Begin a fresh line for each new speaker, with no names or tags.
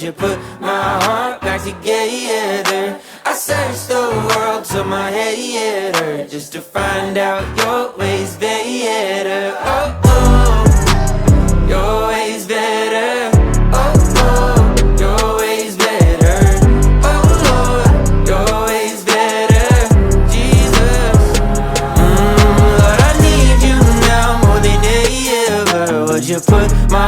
you put my heart back together? I searched the world till my head hurt, just to find out your ways better. Oh, oh, your ways better. Oh, oh, your ways better. Oh, Lord, your ways better. Jesus, Lord, I need you now more than ever. Would you put my